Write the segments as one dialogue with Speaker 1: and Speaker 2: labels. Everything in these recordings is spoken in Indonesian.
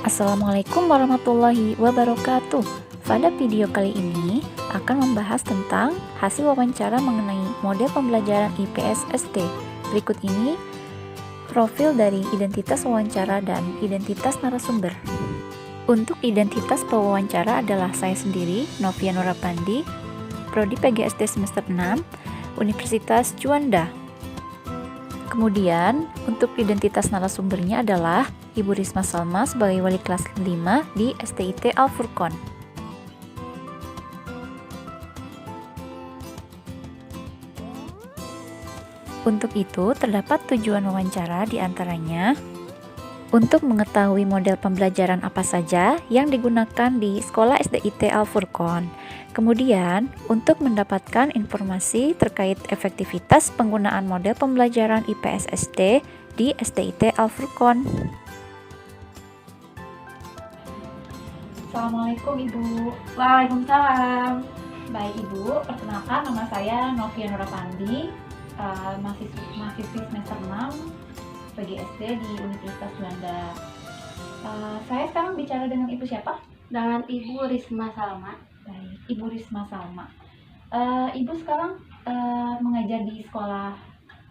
Speaker 1: Assalamualaikum warahmatullahi wabarakatuh. Pada video kali ini akan membahas tentang hasil wawancara mengenai model pembelajaran IPS ST. Berikut ini profil dari identitas wawancara dan identitas narasumber. Untuk identitas pewawancara adalah saya sendiri, Novia Nurapandi, Prodi PGSD semester 6, Universitas Juanda. Kemudian, untuk identitas narasumbernya adalah Ibu Risma Salma sebagai wali kelas 5 di STIT Al Furqon. Untuk itu, terdapat tujuan wawancara diantaranya untuk mengetahui model pembelajaran apa saja yang digunakan di sekolah STIT Al Furqon. Kemudian, untuk mendapatkan informasi terkait efektivitas penggunaan model pembelajaran IPS ST di STIT Al Furqon. Assalamualaikum Ibu.
Speaker 2: Waalaikumsalam.
Speaker 1: Baik Ibu, perkenalkan nama saya Novia Nurapandi, mahasiswi semester 6 PGSD di Universitas Juanda. Saya sekarang bicara dengan Ibu siapa?
Speaker 2: Dengan Ibu Risma Salma.
Speaker 1: Baik, Ibu Risma Salma. Ibu sekarang mengajar di sekolah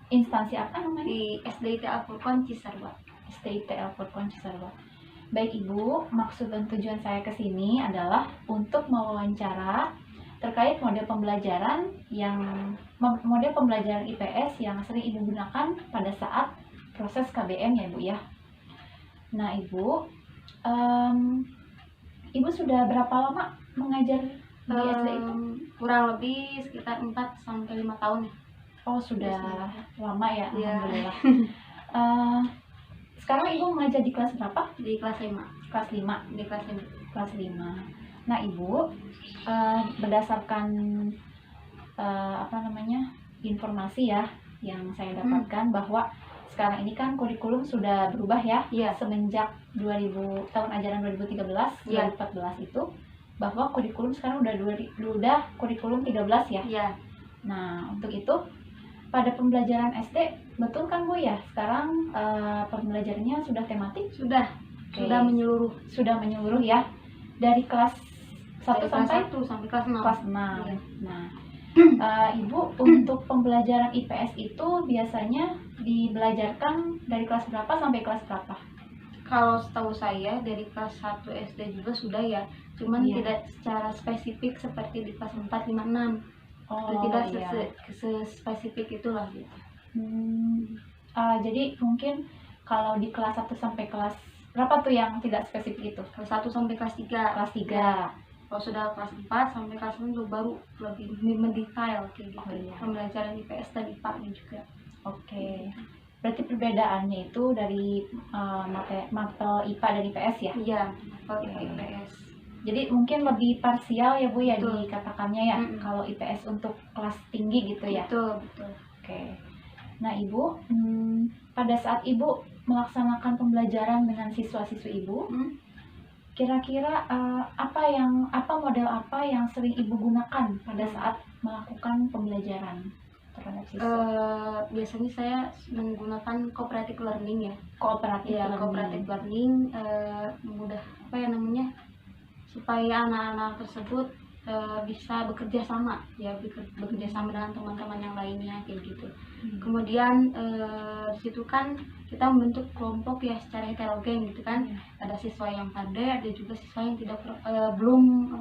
Speaker 1: instansi apa namanya?
Speaker 2: Di SDIT Al Furqon Cisarua.
Speaker 1: STIT Al Furqon Cisarua. Baik Ibu, maksud dan tujuan saya ke sini adalah untuk mewawancara terkait model pembelajaran IPS yang sering Ibu gunakan pada saat proses KBM ya Ibu ya. Nah Ibu, Ibu sudah berapa lama mengajar di SD itu?
Speaker 2: Kurang lebih sekitar 4-5 tahun.
Speaker 1: Oh sudah lama ya,
Speaker 2: Ya.
Speaker 1: Alhamdulillah. Sekarang Ibu mengajar di kelas berapa?
Speaker 2: Di kelas 5.
Speaker 1: Kelas 5.
Speaker 2: Di kelas 5.
Speaker 1: Kelas 5. Nah Ibu, berdasarkan informasi ya yang saya dapatkan bahwa sekarang ini kan kurikulum sudah berubah ya,
Speaker 2: Iya.
Speaker 1: semenjak tahun ajaran 2013
Speaker 2: Iya.
Speaker 1: 2014 itu, bahwa kurikulum sekarang udah kurikulum 13 ya.
Speaker 2: Iya.
Speaker 1: Nah untuk itu pada pembelajaran SD betul kan Bu ya, sekarang pembelajarannya sudah tematik?
Speaker 2: Sudah.
Speaker 1: Oke.
Speaker 2: Sudah menyeluruh
Speaker 1: ya, dari kelas 1
Speaker 2: dari kelas
Speaker 1: sampai
Speaker 2: 1 sampai kelas 6.
Speaker 1: kelas 6.
Speaker 2: Iya.
Speaker 1: Nah, Ibu untuk pembelajaran IPS itu biasanya dibelajarkan dari kelas berapa sampai kelas berapa?
Speaker 2: Kalau setahu saya dari kelas 1 SD juga sudah ya, cuman
Speaker 1: Iya.
Speaker 2: tidak secara spesifik seperti di kelas 4, 5, 6.
Speaker 1: Oh
Speaker 2: Tidak
Speaker 1: iya.
Speaker 2: sespesifik itulah gitu.
Speaker 1: Jadi mungkin kalau di kelas 1 sampai kelas berapa tuh yang tidak spesifik itu?
Speaker 2: Kelas 1 sampai kelas 3.
Speaker 1: Kelas 3.
Speaker 2: Ya. Kalau sudah kelas 4 sampai kelas 6 tuh baru lebih mendetail kayak gitu.
Speaker 1: Oh, iya.
Speaker 2: Pembelajaran IPS dan IPA-nya juga.
Speaker 1: Oke. Berarti perbedaannya itu dari mapel IPA dan IPS ya?
Speaker 2: Iya, kalau
Speaker 1: Oke.
Speaker 2: IPS.
Speaker 1: Jadi mungkin lebih parsial ya Bu ya
Speaker 2: Betul.
Speaker 1: dikatakannya ya, kalau IPS untuk kelas tinggi gitu ya.
Speaker 2: Betul.
Speaker 1: Oke. Nah Ibu, pada saat Ibu melaksanakan pembelajaran dengan siswa-siswi Ibu, kira-kira apa model apa yang sering Ibu gunakan pada saat melakukan pembelajaran terhadap siswa?
Speaker 2: Biasanya saya menggunakan cooperative learning ya.
Speaker 1: Kooperatif
Speaker 2: Ya,
Speaker 1: learning.
Speaker 2: cooperative learning mudah supaya anak-anak tersebut bisa bekerja sama ya, bekerja sama dengan teman-teman yang lainnya kayak gitu. Kemudian di situ kan kita membentuk kelompok ya secara heterogen gitu kan. Ada siswa yang pandai, ada juga siswa yang tidak belum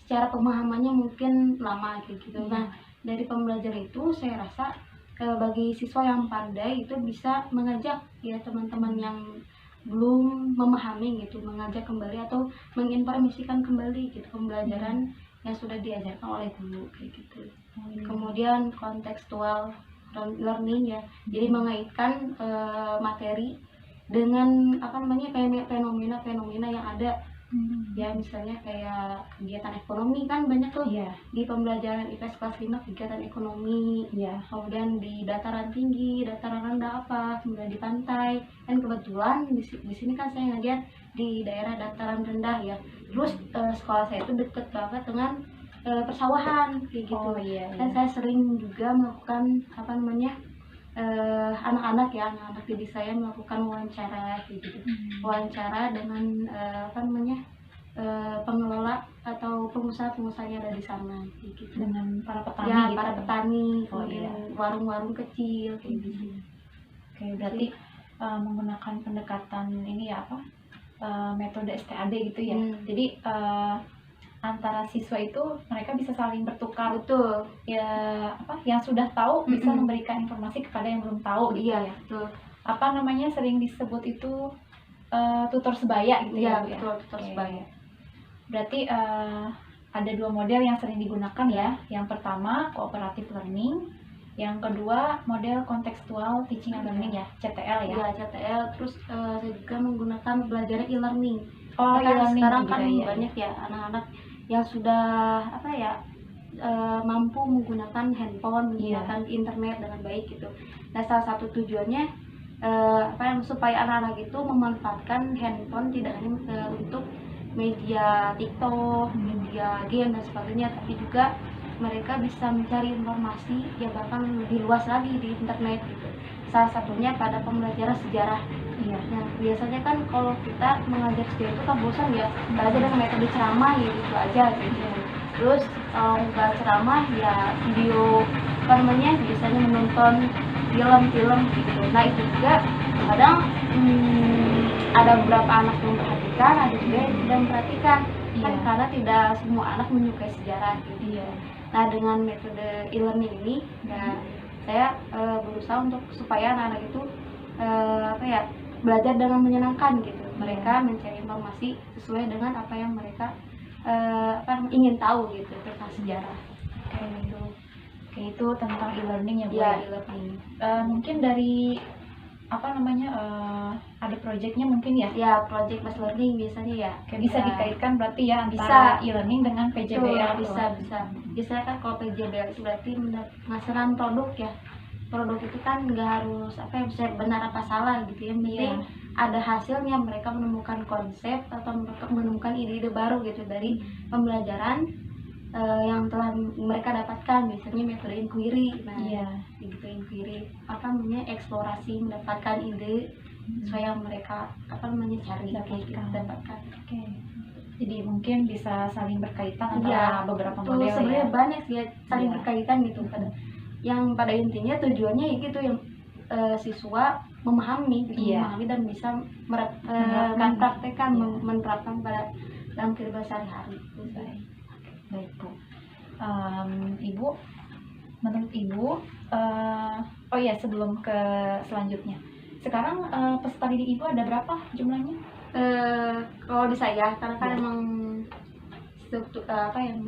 Speaker 2: secara pemahamannya mungkin lama kayak gitu. Nah, dari pembelajaran itu saya rasa bagi siswa yang pandai itu bisa mengajak ya teman-teman yang belum memahami gitu, mengajak kembali atau menginformasikan kembali gitu pembelajaran yang sudah diajarkan oleh guru kayak gitu. Kemudian kontekstual learning ya, jadi mengaitkan materi dengan fenomena yang ada ya, misalnya kayak kegiatan ekonomi kan banyak tuh
Speaker 1: Iya.
Speaker 2: di pembelajaran IPS kelas 5 kegiatan ekonomi.
Speaker 1: Iya.
Speaker 2: Kemudian di dataran tinggi, dataran rendah apa, kemudian di pantai. Dan kebetulan di sini kan saya ngajar di daerah dataran rendah ya. Terus sekolah saya itu deket banget dengan persawahan kayak gitu.
Speaker 1: Oh, iya.
Speaker 2: Dan saya sering juga melakukan anak-anak ya, anak-anak didik saya melakukan wawancara kayak gitu. Wawancara dengan pengelola atau pengusaha-pengusaha yang ada di sana kayak gitu.
Speaker 1: Dengan para petani
Speaker 2: Ya,
Speaker 1: gitu.
Speaker 2: para petani,
Speaker 1: Oh,
Speaker 2: kemudian
Speaker 1: iya.
Speaker 2: warung-warung kecil kayak gitu.
Speaker 1: Oke, berarti menggunakan pendekatan ini ya apa? Metode STAD gitu ya. Jadi antara siswa itu mereka bisa saling bertukar,
Speaker 2: Betul.
Speaker 1: ya apa? Yang sudah tahu bisa memberikan informasi kepada yang belum tahu gitu
Speaker 2: Iya,
Speaker 1: ya.
Speaker 2: betul.
Speaker 1: Apa namanya sering disebut itu tutor sebaya gitu
Speaker 2: Iya,
Speaker 1: ya, Bu, ya.
Speaker 2: betul, tutor
Speaker 1: Oke.
Speaker 2: sebaya.
Speaker 1: Berarti ada 2 model yang sering digunakan ya. Yang pertama cooperative learning, yang kedua model contextual teaching and learning ya, CTL ya.
Speaker 2: Ya, CTL. Terus saya juga menggunakan belajar e-learning.
Speaker 1: Oh,
Speaker 2: Kan
Speaker 1: e-learning
Speaker 2: sekarang
Speaker 1: juga
Speaker 2: kan
Speaker 1: ya.
Speaker 2: banyak ya anak-anak yang sudah mampu menggunakan handphone, menggunakan internet dengan baik gitu. Nah, salah satu tujuannya supaya anak-anak itu memanfaatkan handphone tidak hanya untuk media TikTok, media game dan sebagainya, tapi juga mereka bisa mencari informasi yang bahkan lebih luas lagi di internet gitu. Salah satunya pada pembelajaran sejarah.
Speaker 1: Iya.
Speaker 2: Nah, biasanya kan kalau kita mengajar sejarah itu kan bosan ya, belajar dengan metode ceramah ya gitu aja gitu. Terus kalau nggak ceramah ya video biasanya menonton film-film gitu. Nah, itu juga kadang ada beberapa anak yang memperhatikan, ada juga yang tidak memperhatikan. Kan
Speaker 1: Iya.
Speaker 2: karena tidak semua anak menyukai sejarah gitu.
Speaker 1: Iya.
Speaker 2: Nah, dengan metode e-learning ini ya saya berusaha untuk supaya anak-anak itu belajar dengan menyenangkan gitu. Mereka mencari informasi sesuai dengan apa yang mereka ingin tahu gitu tentang sejarah.
Speaker 1: Oke, itu tentang e-learning ya, Bu.
Speaker 2: Ya, e-learning.
Speaker 1: Mungkin dari apa namanya ada projectnya mungkin ya.
Speaker 2: Ya, project based learning biasanya ya.
Speaker 1: Oke, bisa
Speaker 2: Ya.
Speaker 1: dikaitkan berarti ya
Speaker 2: Bisa.
Speaker 1: antara e-learning dengan PJBL.
Speaker 2: Bisa. Biasanya kan kalau PJBL itu berarti menghasilkan produk ya. Produk itu kan nggak harus bisa benar apa salah gitu ya. Penting ada hasilnya, mereka menemukan konsep atau menemukan ide-ide baru gitu dari pembelajaran yang telah mereka dapatkan, biasanya metode inquiry. Nah, gitu inquiry eksplorasi, mendapatkan ide sesuai yang mereka cari dapatkan.
Speaker 1: Oke. Jadi mungkin bisa saling berkaitan antara beberapa model ya.
Speaker 2: Sebenarnya banyak sih ya, saling berkaitan gitu. Yang pada intinya tujuannya gitu yang siswa memahami dan bisa menerapkan pada dalam kehidupan sehari-hari.
Speaker 1: Baik, Bu. Ibu, menurut Ibu, sebelum ke selanjutnya, sekarang peserta didik Ibu ada berapa jumlahnya?
Speaker 2: Kalau di saya, karena kan emang struktur dari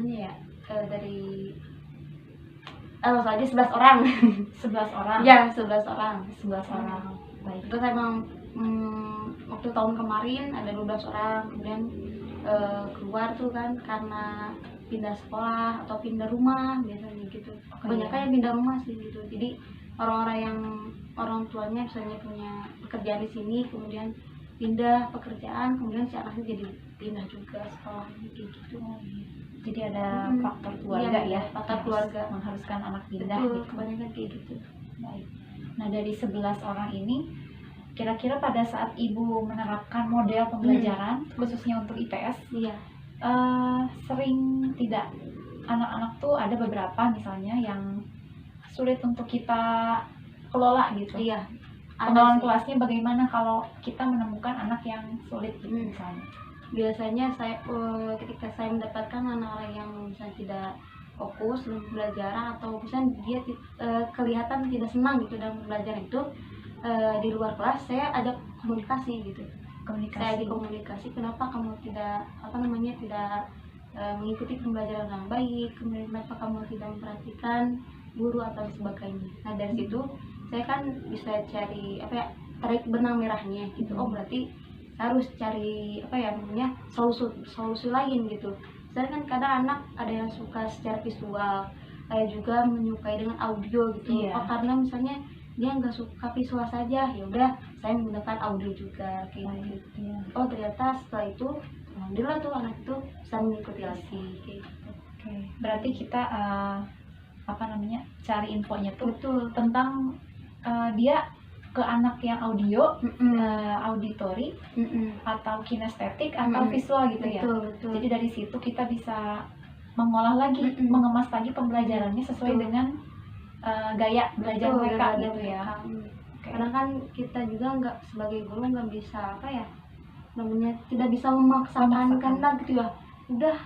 Speaker 2: saja 11 orang.
Speaker 1: 11 orang.
Speaker 2: Ya, 11 orang.
Speaker 1: 11 orang. Baik.
Speaker 2: Terus emang waktu tahun kemarin ada 12 orang, kemudian keluar tuh kan karena pindah sekolah atau pindah rumah biasanya gitu. Kebanyakan yang pindah rumah sih gitu. Jadi orang tuanya misalnya punya pekerjaan di sini, kemudian pindah pekerjaan, kemudian si anaknya jadi pindah juga sekolah gitu.
Speaker 1: Jadi ada faktor keluarga
Speaker 2: faktor keluarga
Speaker 1: mengharuskan anak pindah.
Speaker 2: Betul, kebanyakan kayak gitu.
Speaker 1: Baik. Nah, dari 11 orang ini kira-kira pada saat Ibu menerapkan model pembelajaran khususnya untuk IPS, sering tidak anak-anak tuh ada beberapa misalnya yang sulit untuk kita kelola gitu.
Speaker 2: Iya.
Speaker 1: Pengelolaan kelasnya bagaimana kalau kita menemukan anak yang sulit gitu misalnya?
Speaker 2: Biasanya saya ketika saya mendapatkan anak-anak yang misalnya tidak fokus dalam pembelajaran atau misalnya dia kelihatan tidak senang gitu dalam pembelajaran itu, di luar kelas saya ajak komunikasi gitu. Saya ajak komunikasi, kenapa kamu tidak mengikuti pembelajaran dengan baik, kemudian kenapa kamu tidak memperhatikan guru atau sebagainya. Nah, dari situ saya kan bisa cari tarik benang merahnya gitu. Oh, berarti harus cari solusi lain gitu. Misalnya kan kadang anak ada yang suka secara visual, ada juga menyukai dengan audio gitu. Karena misalnya dia nggak suka visual saja, ya udah saya menggunakan audio juga kayak gitu. Oh, ternyata setelah itu alhamdulillah tuh anak itu bisa mengikuti lagi kayak gitu.
Speaker 1: Berarti kita cari infonya tuh tentang dia ke anak yang audio,
Speaker 2: Mm-mm.
Speaker 1: auditori
Speaker 2: Mm-mm.
Speaker 1: atau kinestetik atau
Speaker 2: Mm-mm.
Speaker 1: visual gitu ya.
Speaker 2: Betul.
Speaker 1: Jadi dari situ kita bisa mengolah lagi,
Speaker 2: Mm-mm.
Speaker 1: mengemas lagi pembelajarannya sesuai
Speaker 2: Betul.
Speaker 1: dengan gaya belajar
Speaker 2: Betul,
Speaker 1: mereka
Speaker 2: belajar
Speaker 1: gitu ya.
Speaker 2: mereka.
Speaker 1: Oke.
Speaker 2: Karena kan kita juga nggak, sebagai guru nggak bisa apa ya namanya, tidak bisa memaksakan karena gitu ya, udah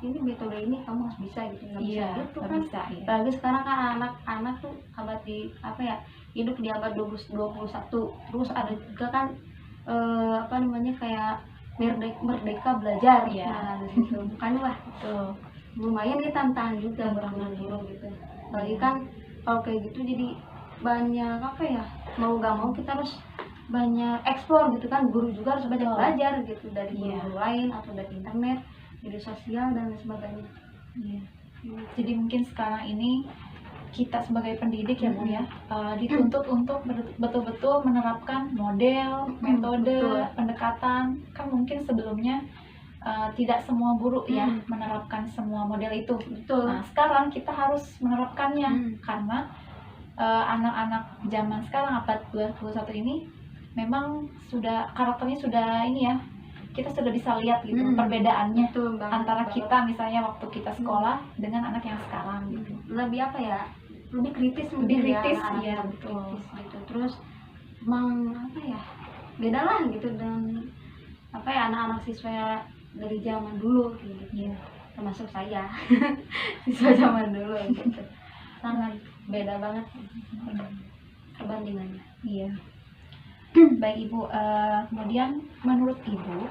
Speaker 2: ini metode ini kamu harus bisa gitu, nggak bisa gitu
Speaker 1: nggak
Speaker 2: kan.
Speaker 1: bisa, ya.
Speaker 2: Apalagi sekarang kan anak-anak tuh abad di apa ya, hidup di abad 21, terus ada juga kan apa namanya kayak merdeka belajar.
Speaker 1: Iya.
Speaker 2: Nah di situ kan wah
Speaker 1: Tuh.
Speaker 2: lumayan nih tantangan juga buat guru gitu. Apalagi kan kalau kayak gitu jadi banyak apa ya, mau gak mau kita harus banyak eksplor gitu kan, guru juga harus banyak
Speaker 1: Betul.
Speaker 2: belajar gitu dari
Speaker 1: Iya.
Speaker 2: guru lain atau dari internet, media sosial dan lain sebagainya.
Speaker 1: Iya. Jadi mungkin sekarang ini kita sebagai pendidik ya Bu ya, dituntut untuk betul-betul menerapkan model, metode,
Speaker 2: Betul.
Speaker 1: pendekatan. Kan mungkin sebelumnya tidak semua guru ya
Speaker 2: Mm.
Speaker 1: menerapkan semua model itu.
Speaker 2: Betul.
Speaker 1: Nah sekarang kita harus menerapkannya karena anak-anak zaman sekarang abad 21 ini memang sudah karakternya sudah ini ya, kita sudah bisa lihat gitu perbedaannya
Speaker 2: Betul banget,
Speaker 1: antara
Speaker 2: banget.
Speaker 1: kita misalnya waktu kita sekolah dengan anak yang sekarang gitu.
Speaker 2: Lebih apa ya, lebih kritis
Speaker 1: Lebih
Speaker 2: mungkin
Speaker 1: kritis,
Speaker 2: ya, anak-anak
Speaker 1: iya,
Speaker 2: lebih
Speaker 1: betul.
Speaker 2: kritis gitu. Terus emang apa ya, beda lah gitu dan apa ya, anak-anak siswa dari zaman dulu gitu.
Speaker 1: Iya.
Speaker 2: Termasuk saya siswa zaman dulu gitu, sangat beda banget perbandingannya.
Speaker 1: Iya. Baik Ibu, kemudian menurut Ibu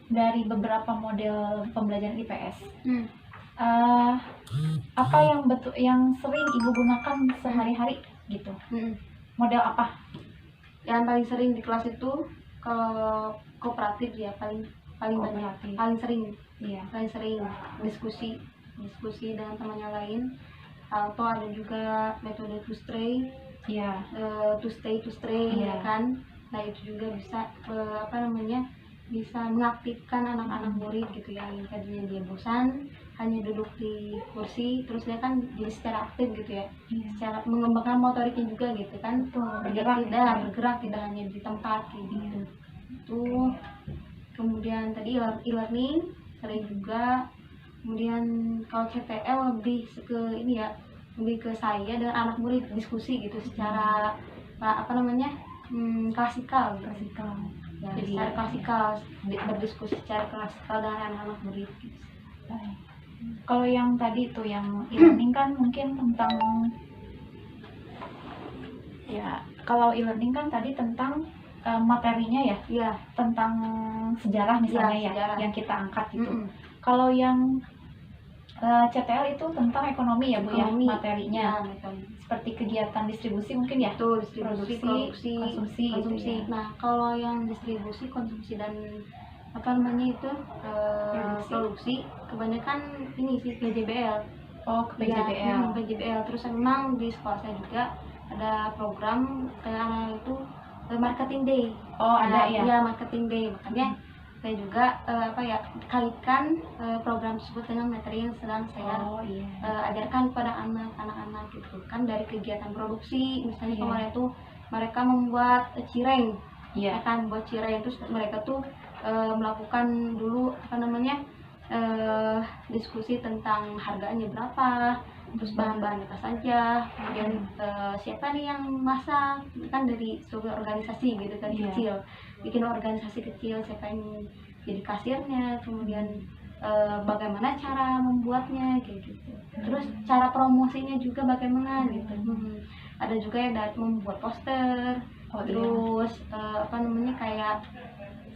Speaker 1: dari beberapa model pembelajaran IPS, apa yang sering Ibu gunakan sehari-hari gitu? Model apa?
Speaker 2: Yang paling sering di kelas itu kalau kooperatif ya, paling banyak,
Speaker 1: Kooperatif.
Speaker 2: paling sering
Speaker 1: Iya.
Speaker 2: diskusi dengan temannya lain, atau ada juga metode to stay,
Speaker 1: Iya.
Speaker 2: to stay
Speaker 1: Iya.
Speaker 2: ya kan. Nah itu juga bisa apa namanya, bisa mengaktifkan anak-anak murid gitu ya, yang tadinya dia bosan hanya duduk di kursi, terus dia kan jadi secara aktif gitu ya,
Speaker 1: Iya.
Speaker 2: secara mengembangkan motoriknya juga gitu kan.
Speaker 1: Bergerak
Speaker 2: Tidak
Speaker 1: gitu ya.
Speaker 2: bergerak, tidak hanya di tempat gitu. Itu kemudian tadi e-learning sering juga. Kemudian kalau CTL lebih ke ini ya, lebih ke saya dan anak murid diskusi gitu secara apa namanya, klasikal gitu. Ya,
Speaker 1: Jadi
Speaker 2: secara klasikal, berdiskusi secara klasikal dengan anak-anak murid gitu.
Speaker 1: baik. Kalau yang tadi itu yang e-learning kan mungkin tentang ya, kalau e-learning kan tadi tentang materinya ya,
Speaker 2: Iya.
Speaker 1: tentang sejarah misalnya
Speaker 2: Iya,
Speaker 1: ya,
Speaker 2: sejarah.
Speaker 1: yang kita angkat gitu.
Speaker 2: Mm-mm.
Speaker 1: Kalau yang CTL itu tentang ekonomi ya Bu
Speaker 2: Ekonomi.
Speaker 1: ya, materinya.
Speaker 2: Ya, metode.
Speaker 1: Seperti kegiatan distribusi mungkin ya.
Speaker 2: Itu distribusi,
Speaker 1: Produksi, konsumsi gitu ya.
Speaker 2: Nah kalau yang distribusi, konsumsi dan apa namanya itu produksi, kebanyakan ini sih PJBL.
Speaker 1: Oh, ke PJBL.
Speaker 2: PJBL. Terus memang di sekolah saya juga ada program itu marketing day.
Speaker 1: Oh, ada ya.
Speaker 2: Ya, marketing day. Makanya saya juga apa ya, kaitkan program tersebut dengan materi yang sedang saya
Speaker 1: iya.
Speaker 2: ajarkan kepada anak-anak gitu kan. Dari kegiatan produksi misalnya,
Speaker 1: Iya.
Speaker 2: kemarin tuh mereka membuat cireng.
Speaker 1: Iya.
Speaker 2: Kan buat cireng, terus mereka tuh melakukan dulu apa namanya, diskusi tentang harganya berapa, terus bahan-bahan apa saja, kemudian siapa nih yang masak, kan dari sebuah organisasi gitu kan.
Speaker 1: Iya.
Speaker 2: Kecil, bikin organisasi kecil, siapa yang jadi kasirnya, kemudian bagaimana cara membuatnya kayak gitu. Terus cara promosinya juga bagaimana gitu. Ada juga yang membuat poster.
Speaker 1: Oh, iya.
Speaker 2: Terus apa namanya, kayak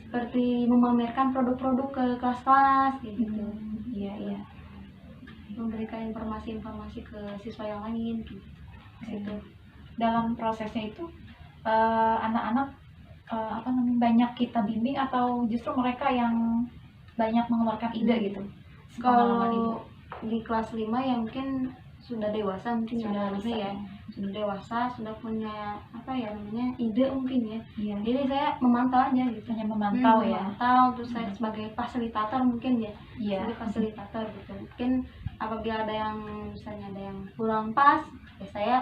Speaker 2: seperti memamerkan produk-produk ke kelas-kelas gitu.
Speaker 1: Iya.
Speaker 2: Memberikan informasi-informasi ke siswa yang lain gitu. Gitu.
Speaker 1: Dalam prosesnya itu anak-anak apa namanya, banyak kita bimbing atau justru mereka yang banyak mengeluarkan ide gitu?
Speaker 2: Kalau di kelas 5 ya mungkin sudah dewasa, mungkin
Speaker 1: Sudah
Speaker 2: anak-anaknya
Speaker 1: bisa,
Speaker 2: ya, sudah dewasa, sudah punya apa ya namanya, ide mungkin ya.
Speaker 1: Iya.
Speaker 2: Jadi saya memantau aja gitu.
Speaker 1: Hanya memantau ya.
Speaker 2: Memantau, terus saya sebagai fasilitator mungkin ya.
Speaker 1: Iya.
Speaker 2: Sebagai fasilitator gitu. Mungkin apabila ada yang misalnya ada yang kurang pas, ya saya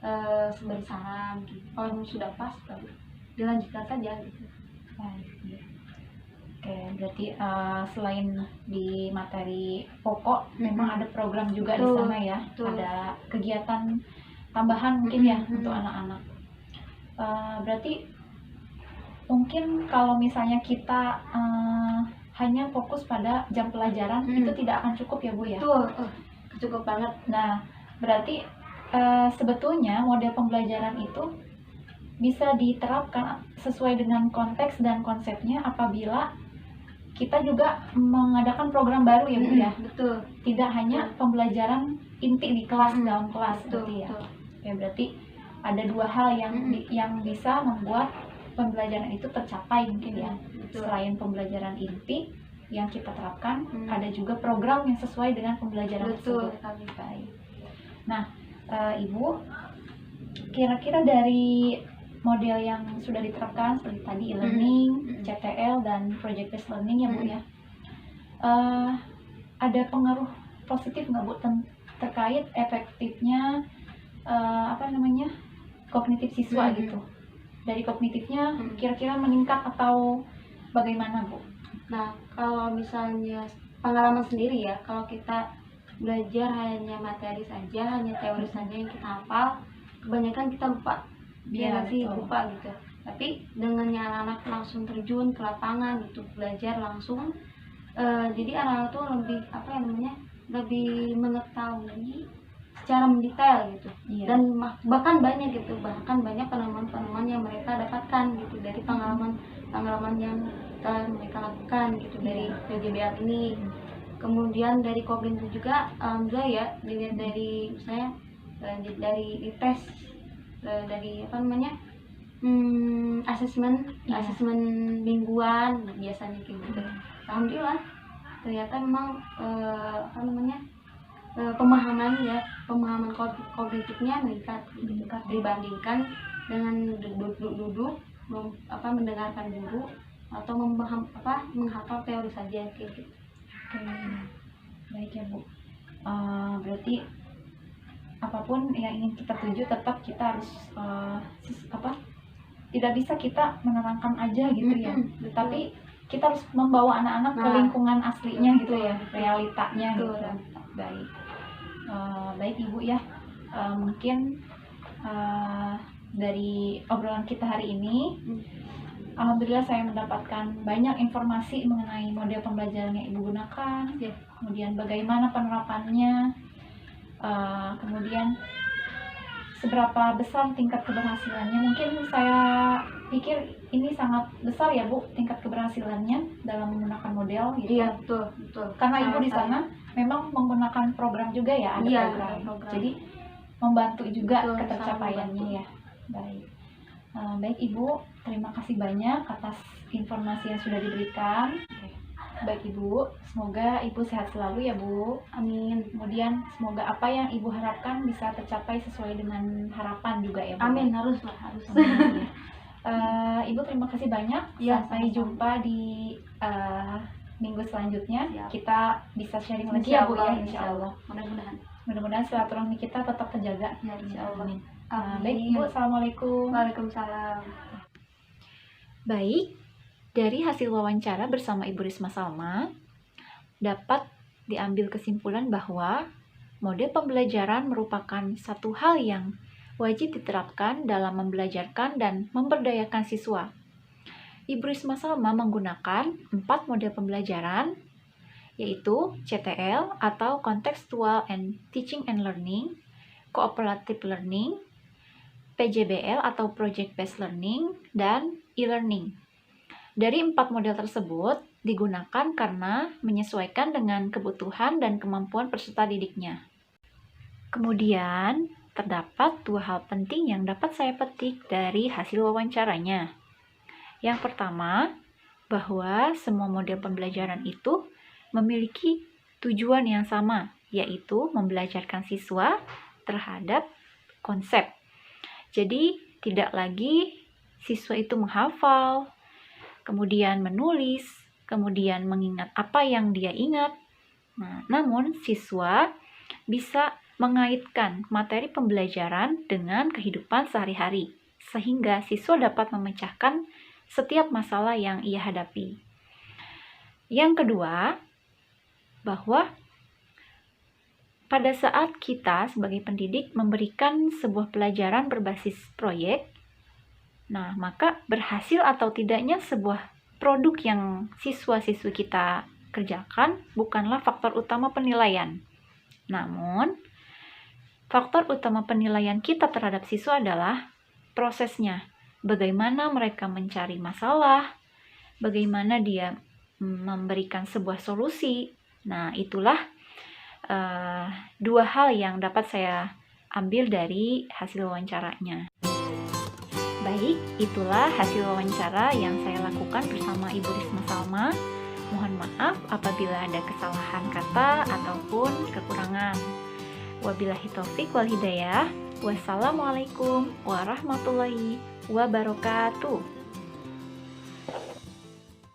Speaker 2: beri saran gitu. Kalau sudah pas baru dilanjutkan saja gitu.
Speaker 1: Baik, ya. Oke, berarti selain di materi pokok, memang ada program juga di
Speaker 2: Betul,
Speaker 1: sana ya.
Speaker 2: betul.
Speaker 1: Ada kegiatan tambahan mungkin ya untuk
Speaker 2: Mm-mm.
Speaker 1: anak-anak. Berarti mungkin kalau misalnya kita hanya fokus pada jam pelajaran, itu tidak akan cukup ya Bu ya?
Speaker 2: Betul, cukup banget.
Speaker 1: Nah, berarti sebetulnya model pembelajaran itu bisa diterapkan sesuai dengan konteks dan konsepnya apabila kita juga mengadakan program baru ya Bu ya.
Speaker 2: Betul.
Speaker 1: Tidak hanya pembelajaran inti di kelas dalam kelas
Speaker 2: Betul,
Speaker 1: berarti ya.
Speaker 2: betul.
Speaker 1: Ya berarti ada dua hal yang bisa membuat pembelajaran itu tercapai mungkin ya.
Speaker 2: Betul.
Speaker 1: Selain pembelajaran inti yang kita terapkan, ada juga program yang sesuai dengan pembelajaran
Speaker 2: Betul.
Speaker 1: tersebut. Baik. Nah, Ibu, kira-kira dari model yang sudah diterapkan seperti tadi e-learning, CTL, dan project based learning ya Bu ya, ada pengaruh positif nggak Bu terkait efektifnya kognitif siswa gitu? Dari kognitifnya kira-kira meningkat atau bagaimana Bu?
Speaker 2: Nah, kalau misalnya pengalaman sendiri ya, kalau kita belajar hanya materi saja, hanya teori saja yang kita hafal, kebanyakan kita lupa.
Speaker 1: Iya,
Speaker 2: Sih
Speaker 1: betul.
Speaker 2: lupa gitu. Tapi dengannya anak-anak langsung terjun ke lapangan gitu, belajar langsung, jadi anak-anak tuh lebih lebih mengetahui secara mendetail gitu.
Speaker 1: Iya.
Speaker 2: Dan bahkan banyak penemuan-penemuan yang mereka dapatkan gitu dari pengalaman yang telah mereka lakukan gitu dari PJBL ini. Kemudian dari kognitif juga, alhamdulillah ya, dilihat dari misalnya dari tes, dari asesmen mingguan biasanya kayak gitu. Alhamdulillah ternyata memang pemahaman kognitifnya meningkat dibandingkan dengan duduk mendengarkan guru atau menghafal teori saja kayak gitu.
Speaker 1: Oke, baik ya Bu. Berarti apapun yang ingin kita tuju tetap kita harus tidak bisa kita menerangkan aja gitu ya. Tapi kita harus membawa anak-anak ke lingkungan aslinya gitu ya, realitanya gitu. Baik. Baik Ibu ya. Mungkin dari obrolan kita hari ini, alhamdulillah saya mendapatkan banyak informasi mengenai model pembelajaran yang Ibu gunakan, kemudian bagaimana penerapannya, kemudian seberapa besar tingkat keberhasilannya. Mungkin saya pikir ini sangat besar ya Bu, tingkat keberhasilannya dalam menggunakan model gitu.
Speaker 2: Iya, betul.
Speaker 1: Karena Ibu di sana memang menggunakan program juga ya, ada program. Jadi membantu juga ketercapaiannya ya. Baik. Baik Ibu, terima kasih banyak atas informasi yang sudah diberikan. Baik Ibu, semoga Ibu sehat selalu ya Bu.
Speaker 2: Amin.
Speaker 1: Kemudian semoga apa yang Ibu harapkan bisa tercapai sesuai dengan harapan juga ya Bu.
Speaker 2: Amin, harus.
Speaker 1: Amin, ya. Ibu terima kasih banyak.
Speaker 2: Ya,
Speaker 1: sampai jumpa di minggu selanjutnya. Kita bisa sharing lagi ya Bu ya, insya Allah. Mudah-mudahan silaturahmi kita tetap terjaga.
Speaker 2: Ya, insya Allah.
Speaker 1: Baik Ibu, assalamualaikum.
Speaker 2: Waalaikumsalam.
Speaker 1: Baik, dari hasil wawancara bersama Ibu Risma Salma, dapat diambil kesimpulan bahwa model pembelajaran merupakan satu hal yang wajib diterapkan dalam membelajarkan dan memberdayakan siswa. Ibu Risma Salma menggunakan 4 model pembelajaran, yaitu CTL atau Contextual and Teaching and Learning, Cooperative Learning, PJBL atau Project Based Learning, dan e-learning. Dari 4 model tersebut digunakan karena menyesuaikan dengan kebutuhan dan kemampuan peserta didiknya. Kemudian, terdapat 2 hal penting yang dapat saya petik dari hasil wawancaranya. Yang pertama, bahwa semua model pembelajaran itu memiliki tujuan yang sama, yaitu membelajarkan siswa terhadap konsep. Jadi, tidak lagi siswa itu menghafal, kemudian menulis, kemudian mengingat apa yang dia ingat. Namun siswa bisa mengaitkan materi pembelajaran dengan kehidupan sehari-hari, sehingga siswa dapat memecahkan setiap masalah yang ia hadapi. Yang kedua, bahwa pada saat kita sebagai pendidik memberikan sebuah pelajaran berbasis proyek, nah maka berhasil atau tidaknya sebuah produk yang siswa-siswi kita kerjakan bukanlah faktor utama penilaian. Namun, faktor utama penilaian kita terhadap siswa adalah prosesnya. Bagaimana mereka mencari masalah, bagaimana dia memberikan sebuah solusi. Nah, itulah dua hal yang dapat saya ambil dari hasil wawancaranya. Baik, itulah hasil wawancara yang saya lakukan bersama Ibu Risma Salma. Mohon maaf apabila ada kesalahan kata ataupun kekurangan. Wabillahi taufik wal hidayah. Wassalamualaikum warahmatullahi wabarakatuh.